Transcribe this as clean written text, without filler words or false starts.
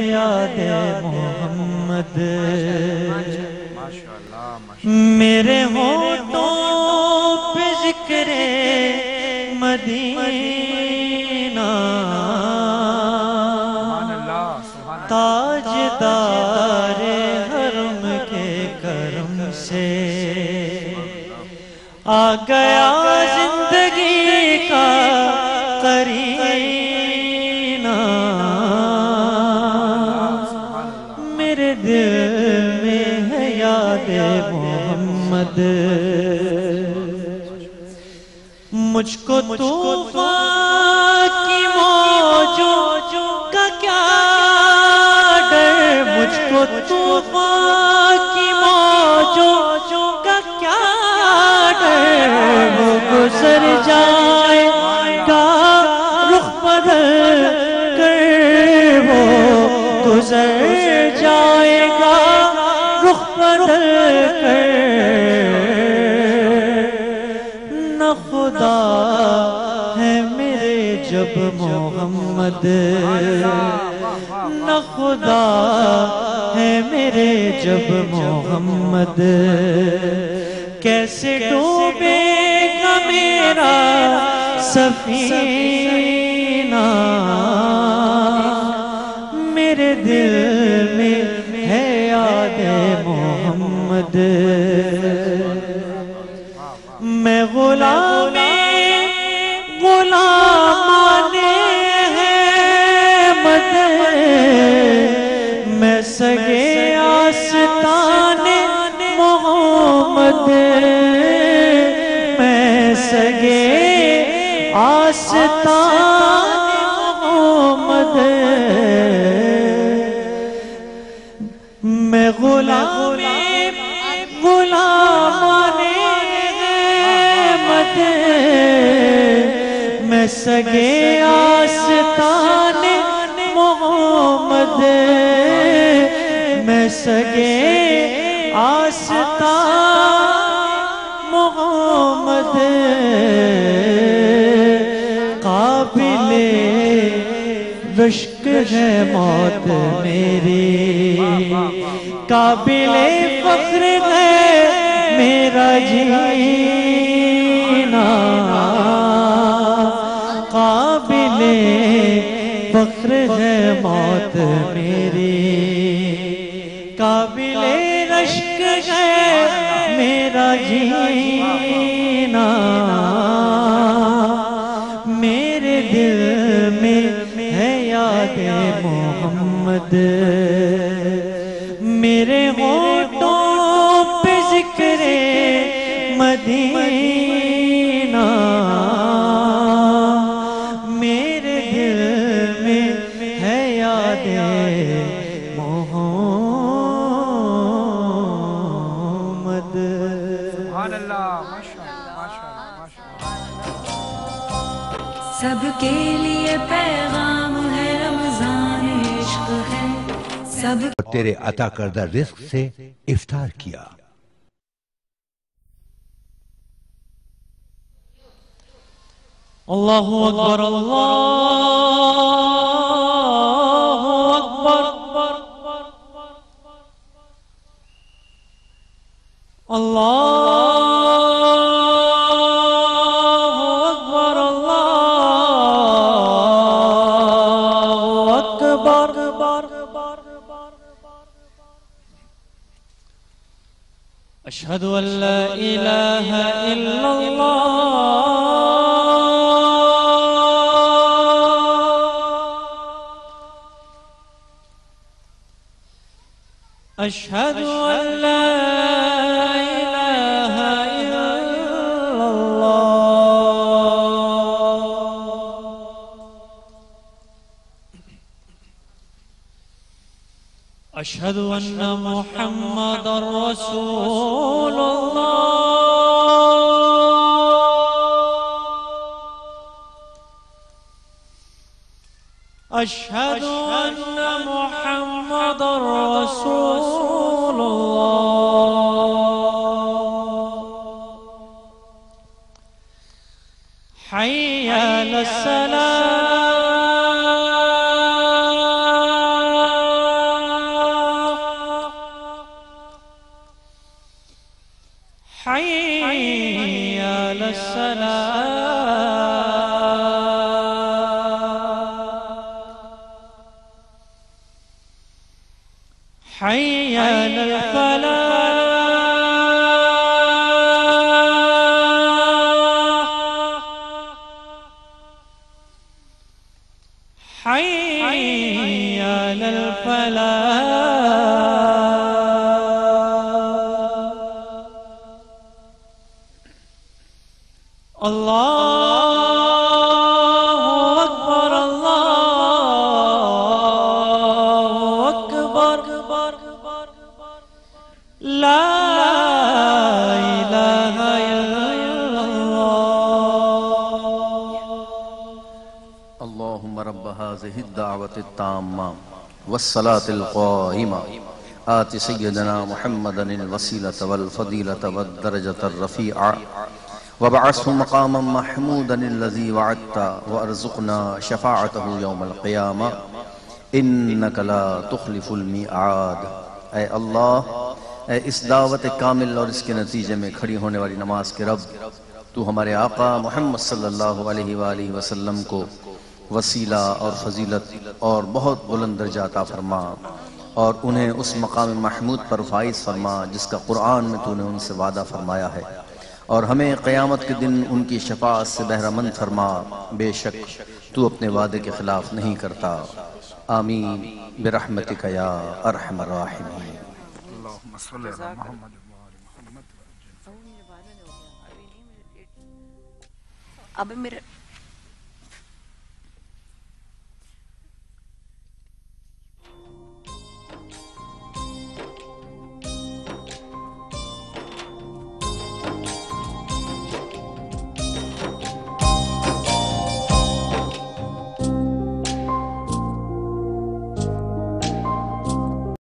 یاد محمد میرے ہونٹوں پہ ذکر مدینہ تاجدار حرم کے کرم سے آ گیا زندگی کا قرینہ میرے دل میں ہے یاد محمد مجھ کو طوفان کی موجوں کا کیا ڈر مجھ کو طوفان کی موجوں کا کیا ڈر وہ گزر جائے گا رخ بدل کر وہ گزر جائے گا رخ بدل کر نہ خدا ہے میرے جب محمد نہ خدا ہے میرے جب محمد کیسے ڈوبے گا میرا سفینہ میرے دل میں ہے یاد محمد میں غلام غلامان احمد میں سگے آستان محمد میں سگے آستان محمد میں غلامان احمد میں سگے آستان محمد میں سگے آستان محمد قابل رشک ہے موت میری قابل فخر ہے میرا جینا قابل فخر ہے موت میری قابل رشک ہے میرا جینا میرے دل میں ہے یاد محمد میرے ہونٹوں پہ ذکر مدینہ میرے دل میں ہے یاد محمد سبحان اللہ سب کے لیے پیغام ہے رمضان عشق ہے سب تیرے عطا کردہ رزق سے افطار کیا اللہ اکبر اللہ اکبر اللہ اکبر اللہ اکبر اشہد ان لا الہ الا اللہ اشہد ان لا الہ الا اللہ اشہد ان محمد رسول اللہ اشہد ان محمد رسول اللہ حی علی الصلاة حي على الفلاح حي على الفلاح الله أكبر الله أكبر لا إله إلا الله اللهم رب هذه الدعوة التامة والصلاة القائمة آت سيدنا محمدا الوسيلة والفضيلة والدرجة الرفيعة وابعثه مقاما محمودا الذي وعدت وارزقنا شفاعته يوم القيامة انك لا تخلف الميعاد۔ اے اللہ، اے اس دعوت کامل اور اس کے نتیجے میں کھڑی ہونے والی نماز کے رب، تو ہمارے آقا محمد صلی اللہ علیہ وآلہ وسلم کو وسیلہ اور فضیلت اور بہت بلند درجہ عطا فرما، اور انہیں اس مقام محمود پر فائز فرما جس کا قرآن میں تو نے ان سے وعدہ فرمایا ہے، اور ہمیں قیامت کے دن ان کی شفاعت سے بہرہ مند فرما، بے شک تو اپنے وعدے کے خلاف نہیں کرتا۔ آمین برحمتک یا ارحم الراحمین۔ اللهم صل على محمد وآل محمد۔ اب میرے